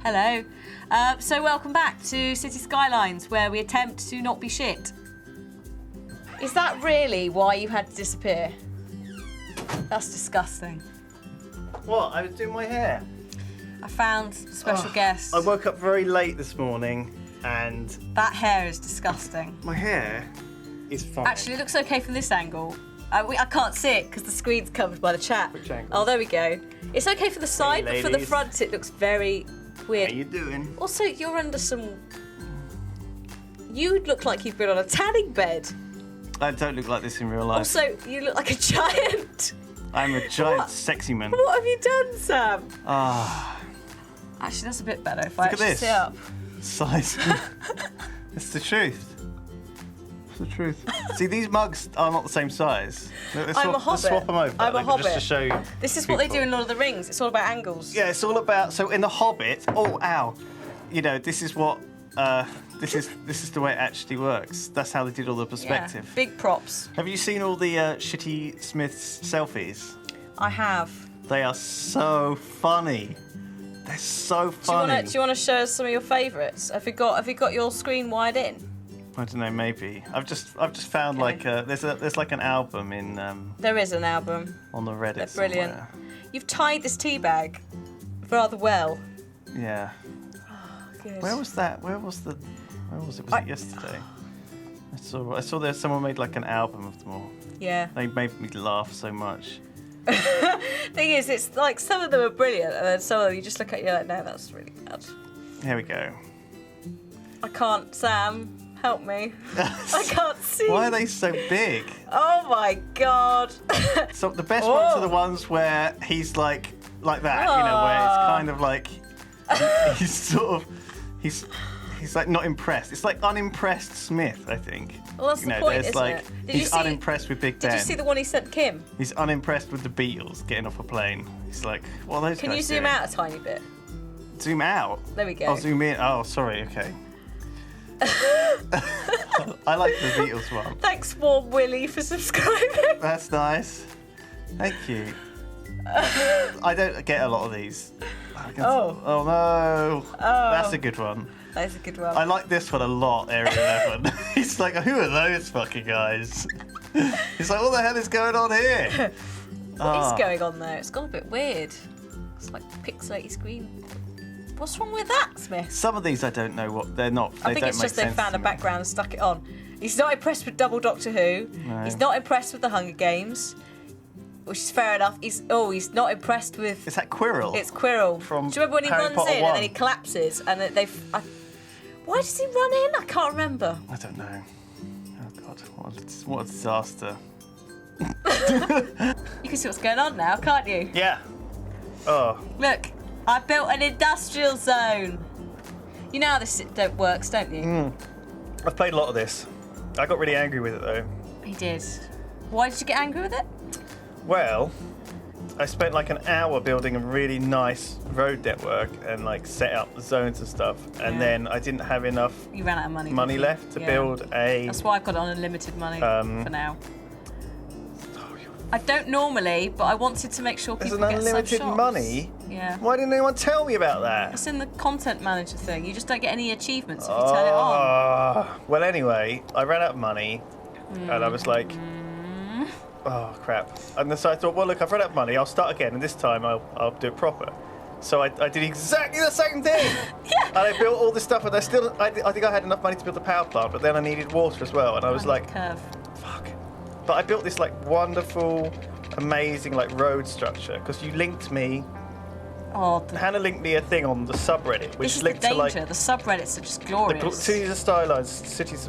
Hello. So welcome back to City Skylines, where we attempt to not be shit. Is that really why you had to disappear? That's disgusting. What? I was doing my hair. I found a special guest. I woke up very late this morning and... That hair is disgusting. My hair is fine. Actually, it looks okay from this angle. I can't see it because the screen's covered by the chat. Which angle? Oh, there we go. It's okay for the side, but for the front it looks very weird. How you doing? Also, you're under some... You look like you've been on a tanning bed. I don't look like this in real life. Also, you look like a giant. I'm a giant sexy man. What have you done, Sam? Ah. Actually, that's a bit better if Look I at actually this. sit up. Size. It's the truth. It's the truth. See, these mugs are not the same size. Let's I'm a hobbit. Let's swap them over. I'm a hobbit. Just to show you. This is what they do in Lord of the Rings. It's all about angles. Yeah, it's all about. So in the Hobbit. Oh, ow. You know, this is what. This is the way it actually works. That's how they did all the perspective. Yeah, big props. Have you seen all the Shitty Smith's selfies? I have. They are so funny. They're so funny. Do you want to show us some of your favourites? Have you got your screen wired in? I don't know. Maybe I've just found like there's like an album in There is an album. on the Reddit. They're brilliant. Somewhere. You've tied this tea bag rather well. Yeah. Good. Where was that? Where was it? Was it yesterday? I saw there someone made like an album of them all. Yeah. They made me laugh so much. Thing is, it's like some of them are brilliant, and then some of them you just look at, you're like, no, that's really bad. Here we go. I can't, Sam. Help me. I can't see. Why are they so big? Oh my god. So the best ones are the ones where he's like that, you know, where it's kind of like he's sort of he's like not impressed. It's like unimpressed Smith, I think. Well, that's you the know, point, there's isn't like it? he's unimpressed with Big Ben. Did you see the one he sent Kim? He's unimpressed with the Beatles getting off a plane. He's like, what are those Can guys you zoom doing? out a tiny bit? Zoom out? There we go. Oh, zoom in. Oh, sorry. Okay. I like the Beatles one. Thanks, Warm Willie, for subscribing. That's nice. Thank you. I don't get a lot of these. Oh no. Oh. That's a good one. That's a good one. I like this one a lot, Area 11. He's like, who are those fucking guys? He's like, what the hell is going on here? What is going on there? It's gone a bit weird. It's like pixelated screen. What's wrong with that, Smith? Some of these I don't know what they're not. I think it's just they found a background and stuck it on. He's not impressed with Double Doctor Who. No. He's not impressed with the Hunger Games, which is fair enough. He's not impressed with. Is that Quirrell? It's Quirrell. From Do you remember when he Harry runs Potter in 1? and then he collapses and then why does he run in? I can't remember. I don't know. Oh God, what a disaster. You can see what's going on now, can't you? Yeah. Oh. Look, I built an industrial zone. You know how this works, don't you? I've played a lot of this. I got really angry with it though. He did. Why did you get angry with it? Well, I spent like an hour building a really nice road network and like set up the zones and stuff, and then I didn't have enough You ran out of money. money left to build a. That's why I've got it on unlimited money for now. I don't normally, but I wanted to make sure people There's get unlimited some shots. money. Yeah. Why didn't anyone tell me about that? It's in the content manager thing. You just don't get any achievements if you turn it on. Well, anyway, I ran out of money, and I was like, oh crap. And so I thought, well, look, I've run out of money. I'll start again, and this time I'll do it proper. So I did exactly the same thing. Yeah. And I built all this stuff, and I think I had enough money to build the power plant, but then I needed water as well, and I was like, Curve. fuck. But I built this like wonderful, amazing like road structure because you linked me. Oh, Hannah linked me a thing on the subreddit, which this is linked the to danger. like The subreddits are just glorious. Cities of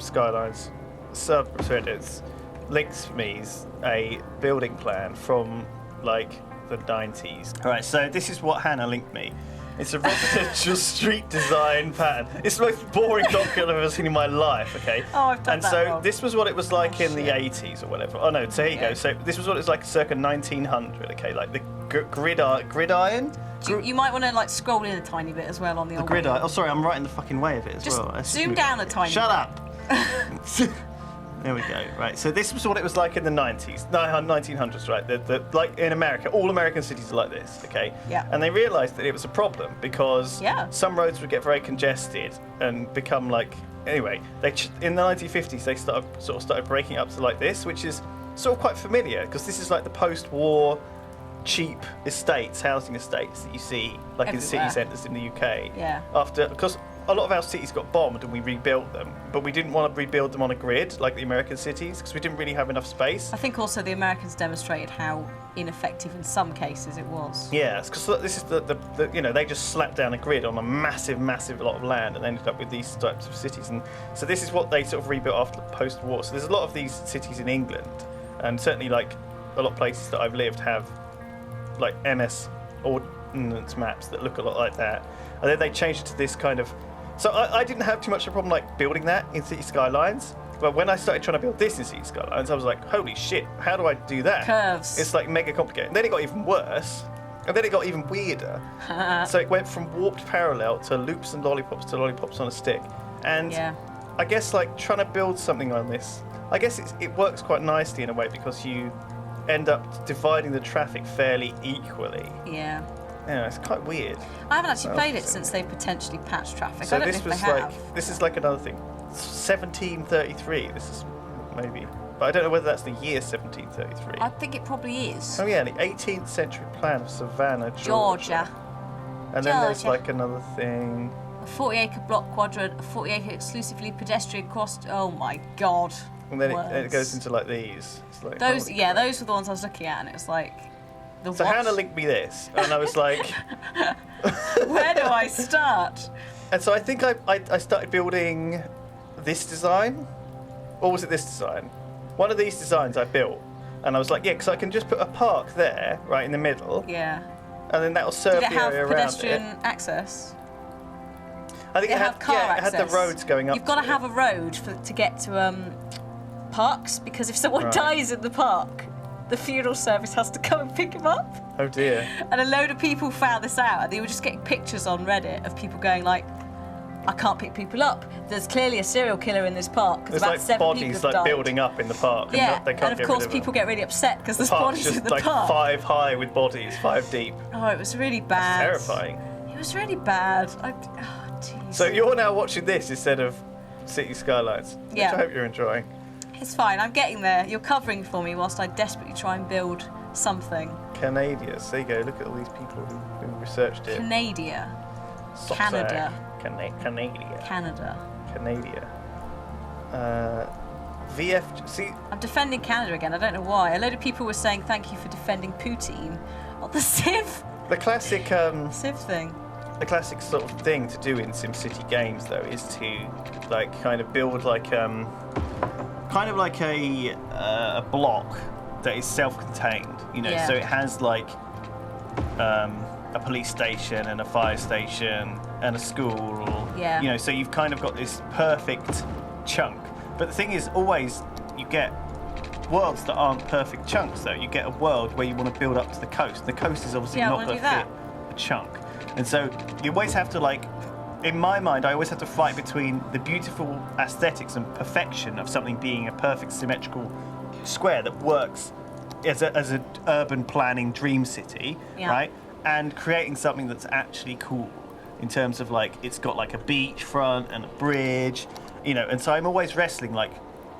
Skylines subreddits links me a building plan from like the 90s. All right, so this is what Hannah linked me. It's a residential street design pattern. It's the most boring document I've ever seen in my life, okay? Oh, I've done And that so wrong. this was what it was like in the 80s or whatever. Oh no, so here you go. So this was what it was like circa 1900, okay? Like the gridiron? You might want to like scroll in a tiny bit as well on the old Gridiron. Oh, sorry, I'm right in the fucking way of it as Just well. zoom down a tiny Shut bit. up. There we go. Right. So this was what it was like in the 90s, 1900s, right? Like in America, all American cities are like this, okay? Yeah. And they realised that it was a problem because some roads would get very congested and become like. Anyway, in the 1950s they started breaking up to like this, which is sort of quite familiar because this is like the post-war cheap housing estates that you see like in city centres in the UK. Yeah. Because a lot of our cities got bombed and we rebuilt them, but we didn't want to rebuild them on a grid like the American cities because we didn't really have enough space. I think also the Americans demonstrated how ineffective in some cases it was. Yeah, because this is they just slapped down a grid on a massive lot of land and ended up with these types of cities. And so this is what they sort of rebuilt after the post-war. So there's a lot of these cities in England, and certainly like a lot of places that I've lived have like MS ordnance maps that look a lot like that. And then they changed it to this kind of. So I didn't have too much of a problem like building that in City Skylines. But when I started trying to build this in City Skylines, I was like, holy shit, how do I do that? Curves. It's like mega complicated. And then it got even worse. And then it got even weirder. So it went from warped parallel to loops and lollipops to lollipops on a stick. And I guess like trying to build something on this, I guess it works quite nicely in a way because you end up dividing the traffic fairly equally. Yeah. Yeah, it's quite weird. I haven't actually played it since they potentially patched traffic. So I don't know if they have. This is like another thing. 1733. This is maybe, but I don't know whether that's the year 1733. I think it probably is. Oh yeah, the 18th century plan of Savannah, Georgia. And then there's like another thing. A 40-acre block quadrant, a 40-acre exclusively pedestrian cross. Oh my god. And then it goes into like these. It's like, those were the ones I was looking at, and it was like. So Hannah linked me this, and I was like, where do I start? And so I think I started building this design, or was it this design? One of these designs I built, and I was like, yeah, because I can just put a park there, right in the middle. Yeah. And then that'll serve the area around it. Did it have pedestrian access? I think it had car access. It had the roads going up. You've got to have a road to get to parks, because if someone dies in the park, the funeral service has to come and pick him up. Oh dear. And a load of people found this out, and they were just getting pictures on Reddit of people going like, I can't pick people up. There's clearly a serial killer in this park. There's like bodies like building up in the park. Yeah, and they can't of course people get really upset because there's bodies in the park. Just like 5 high with bodies, 5 deep. Oh, it was really bad. That's terrifying. It was really bad. So you're now watching this instead of City Skylines, which I hope you're enjoying. It's fine, I'm getting there. You're covering for me whilst I desperately try and build something. Canada. There you go. Look at all these people who researched it. Canada. Canada. VF. See, I'm defending Canada again. I don't know why. A load of people were saying thank you for defending Putin on the Civ. The classic Civ thing. The classic sort of thing to do in SimCity games, though, is to like kind of build like kind of like a block that is self-contained. You know, so it has like a police station and a fire station and a school. You know, so you've kind of got this perfect chunk. But the thing is, always you get worlds that aren't perfect chunks, though. You get a world where you want to build up to the coast. The coast is obviously not going to fit a chunk. And so you always have to, like, in my mind, I always have to fight between the beautiful aesthetics and perfection of something being a perfect symmetrical square that works as an urban planning dream city, right? And creating something that's actually cool in terms of, like, it's got like a beach front and a bridge, you know. And so I'm always wrestling, like,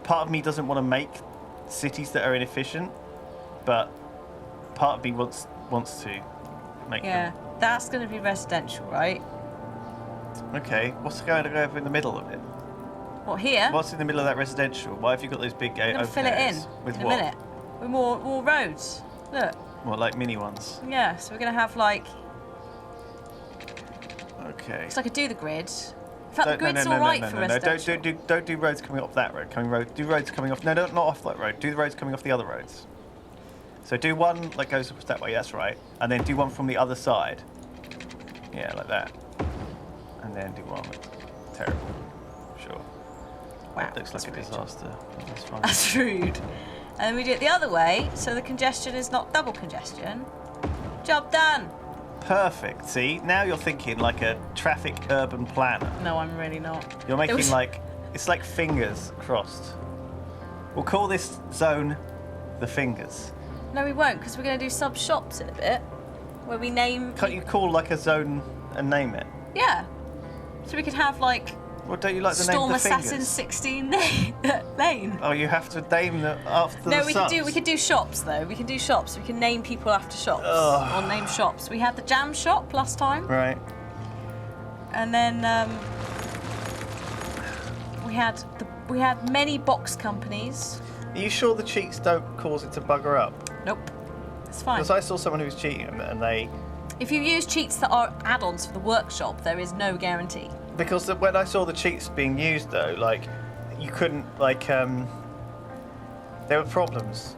part of me doesn't want to make cities that are inefficient, but part of me wants to make them. That's going to be residential, right? Okay, what's going to go over in the middle of it? What, here? What's in the middle of that residential? Why have you got those big gates? I'm going to fill it in with a minute. With more roads. Look. What, like mini ones? Yeah, so we're going to have like... Okay. Because I could do the grid. In fact, the grid's all right for residential. Don't do roads coming off that road. Do roads coming off... No, not off that road. Do the roads coming off the other roads. So do one that goes that way, that's right. And then do one from the other side. Yeah, like that. And then do one terrible. Sure. Wow. That looks like a disaster. That's fine. That's rude. And then we do it the other way, so the congestion is not double congestion. Job done. Perfect. See, now you're thinking like a traffic urban planner. No, I'm really not. You're making like, it's like fingers crossed. We'll call this zone the Fingers. No, we won't, because we're going to do sub-shops in a bit, where we name... Can't you call like a zone and name it? Yeah. So we could have, like... Well, don't you like the Storm name the Assassin Fingers? 16 Lane. Oh, you have to name them after No, the subs. we could do shops though. We can do shops. We can name people after shops. Ugh. Or name shops. We had the jam shop last time. Right. And then we had many box companies. Are you sure the cheats don't cause it to bugger up? Nope. It's fine. Because I saw someone who was cheating and they... If you use cheats that are add-ons for the workshop, there is no guarantee. Because when I saw the cheats being used though, like, you couldn't, like, there were problems.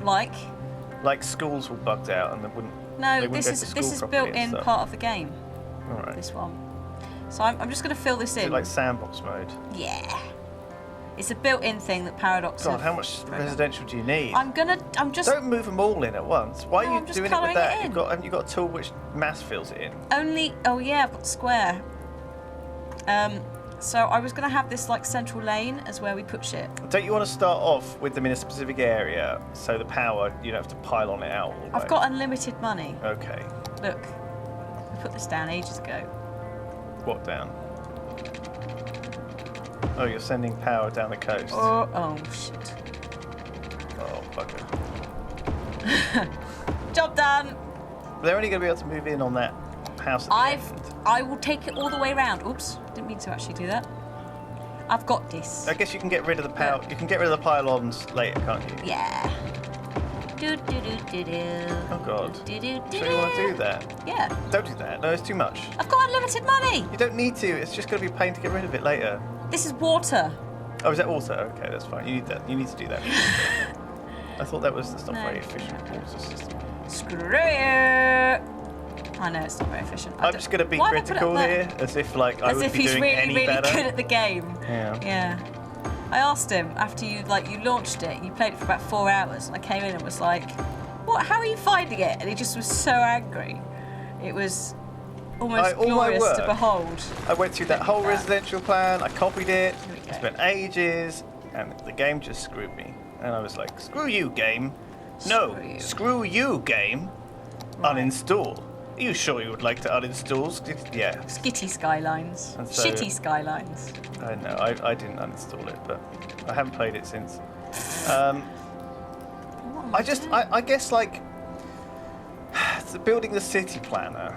Like schools were bugged out and they wouldn't this is built in part of the game. All right. This one. So I'm just going to fill this in. Is it like sandbox mode? Yeah. It's a built-in thing that Paradox. God, how much residential do you need? I'm just. Don't move them all in at once. Why No, are I'm you just doing it with colouring that? it in. Haven't you got a tool which mass fills it in? Oh yeah, I've got square. So I was going to have this like central lane as where we put shit. Don't you want to start off with them in a specific area so the power, you don't have to pile on it out all the way? I've got unlimited money. Okay. Look, I put this down ages ago. What down? Oh, you're sending power down the coast. Oh shit. Oh, bugger. Job done. They're only going to be able to move in on that house at the end. I will take it all the way around. Oops, didn't mean to actually do that. I've got this. I guess you can get rid of the power. You can get rid of the pylons later, can't you? Yeah. Do do do do do. Oh God. Do do do. So you want to do that? Yeah. Don't do that. No, it's too much. I've got unlimited money. You don't need to. It's just going to be a pain to get rid of it later. This is water. Oh, is that water? Okay, that's fine. You need that. You need to do that. I thought that's not No. very efficient water system. Screw you. I know it's not very efficient. I'm just going to be Why did I put it critical up there? here, as if like I As would if be he's doing really, any really better. good at the game. Yeah. Yeah. I asked him after you launched it. You played it for about 4 hours, and I came in and was like, "What? How are you finding it?" And he just was so angry. It was almost all my glorious to work, behold. I went through that whole residential plan. I copied it. Here we go. Spent ages, and the game just screwed me. And I was like, "Screw you, game! No, Screw you. screw you, game! Right. Uninstall. Are you sure you would like to uninstall?" Yeah, Skitty Skylines. And so- Shitty Skylines. I know. I didn't uninstall it, but I haven't played it since. I guess like building the city planner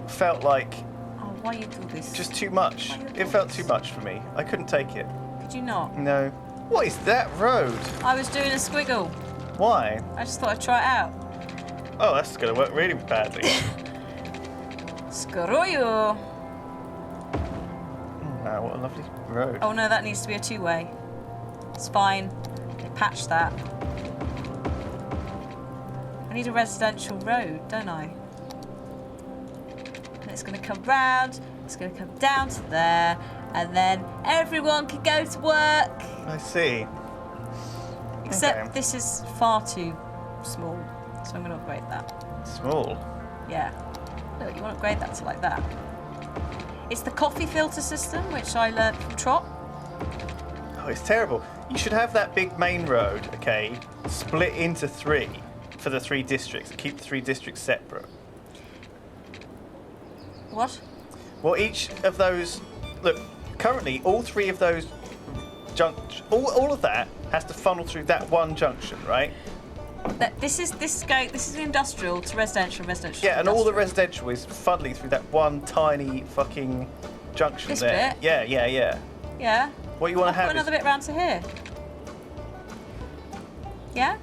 felt like Oh, why you do this? just too much. Why you It do felt this? too much for me. I couldn't take it. Could you not? No. What is that road? I was doing a squiggle. Why? I just thought I'd try it out. Oh, that's going to work really badly. Screw you. Wow, what a lovely road. Oh no, that needs to be a two-way. It's fine. They patched that. I need a residential road, don't I? And it's going to come round, it's going to come down to there, and then everyone can go to work. I see. Except Okay. this is far too small, so I'm going to upgrade that. Small. Yeah. Look, you want to upgrade that to like that. It's the coffee filter system, which I learnt from Trot. Oh, it's terrible. You should have that big main road, okay, split into 3 for the 3 districts. Keep the 3 districts separate. What? Well, each of those... Look, currently, all 3 of those... all of that has to funnel through that one junction, right? This is the industrial to residential, residential. Yeah, to and all the industrial. residential is funneling through that one tiny fucking junction This there. bit? Yeah. Yeah. What you want I'll to have put another is... bit round to here. Yeah?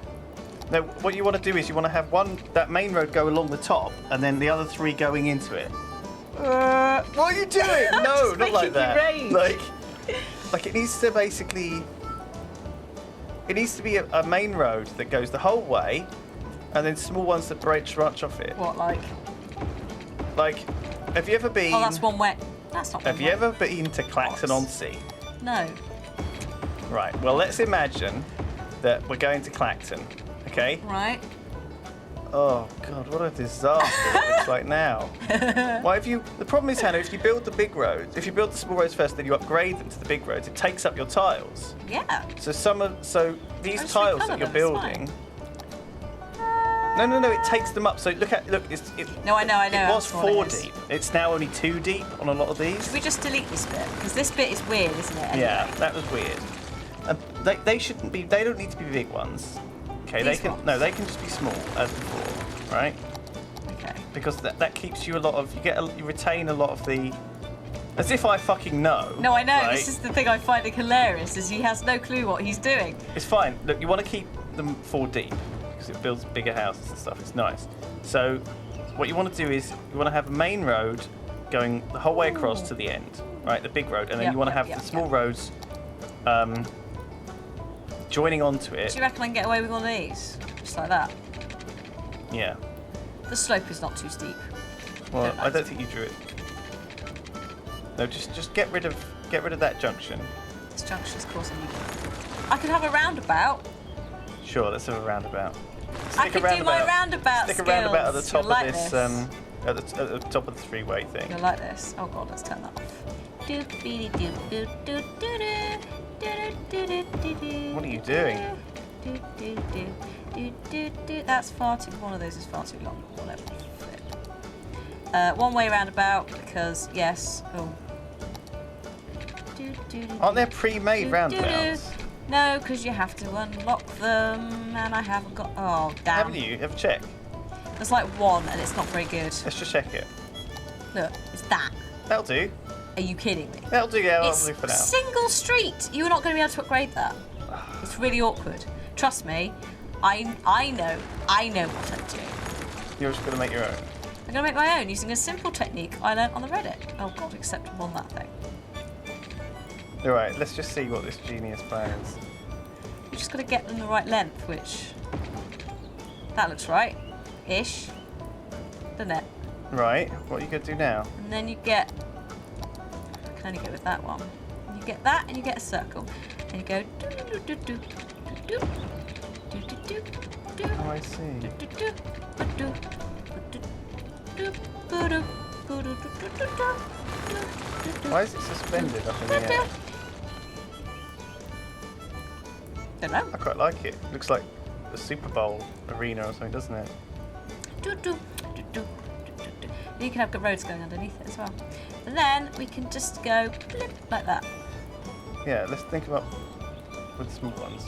No, what you want to do is you want to have that main road go along the top, and then the other 3 going into it. What are you doing? I'm No, just not like making you that. rage. Like it needs to basically... It needs to be a main road that goes the whole way, and then small ones that branch off it. What, like? Like, have you ever been... Oh, that's one way. That's not one Have you way. ever been to Clacton-on-Sea? No. Right, well, let's imagine that we're going to Clacton, okay? Right. Oh God, what a disaster it looks like now. Why have you? The problem is, Hannah, if you build the big roads, if you build the small roads first, then you upgrade them to the big roads, it takes up your tiles. Yeah. So these Just tiles recover that you're them, it's building. No, it takes them up. So look, No, I know. It was That's what 4 it is. deep. It's now only 2 deep on a lot of these. Should we just delete this bit? Because this bit is weird, isn't it? Anyway? Yeah, that was weird. They shouldn't be. They don't need to be big ones. Okay, These they can. ones? No, they can just be small as before, right? Okay. Because that keeps you a lot of. You retain a lot of the. As if I fucking know. No, I know. Right? This is the thing I find hilarious, is he has no clue what he's doing. It's fine. Look, you want to keep them 4 deep because it builds bigger houses and stuff. It's nice. So, what you want to do is you want to have a main road going the whole way across to the end, right? The big road, and then you want to have the small roads joining onto it. Do you reckon I can get away with one of these? Just like that? Yeah. The slope is not too steep. Well, I don't think you drew it. No, just get rid of that junction. This junction's causing me. I could have a roundabout. Sure, let's have a roundabout. I could do my roundabout Stick skills. a roundabout at the top You'll like of this, this. at the top of the 3-way thing. You'll like this. Oh god, let's turn that off. What are you doing? That's far too. One of those is far too long. Whatever. One-way roundabout because yes. Oh. Aren't there pre-made roundabouts? No, because you have to unlock them, and I haven't got. Oh damn! Haven't you? Have a check. There's like one, and it's not very good. Let's just check it. Look, it's that. That'll do. Are you kidding me? That'll do. Yeah, It's that'll do for now. single street. You're not going to be able to upgrade that. It's really awkward. Trust me, I know what I'm doing. You're just gonna make your own. I'm going to make my own using a simple technique I learnt on the Reddit. Oh god, except I'm on that thing. All right, let's just see what this genius plan is. You just got to get them the right length, which that looks right, ish, doesn't it? Right. What are you gonna do now? And then you get. I can only go with that one. And you get that, and you get a circle, and you go. Oh, I see. Why is it suspended up in the air? Don't know. I quite like it. Looks like a Super Bowl arena or something, doesn't it? And you can have good roads going underneath it as well. And then we can just go blip like that. Yeah, let's think about with small ones.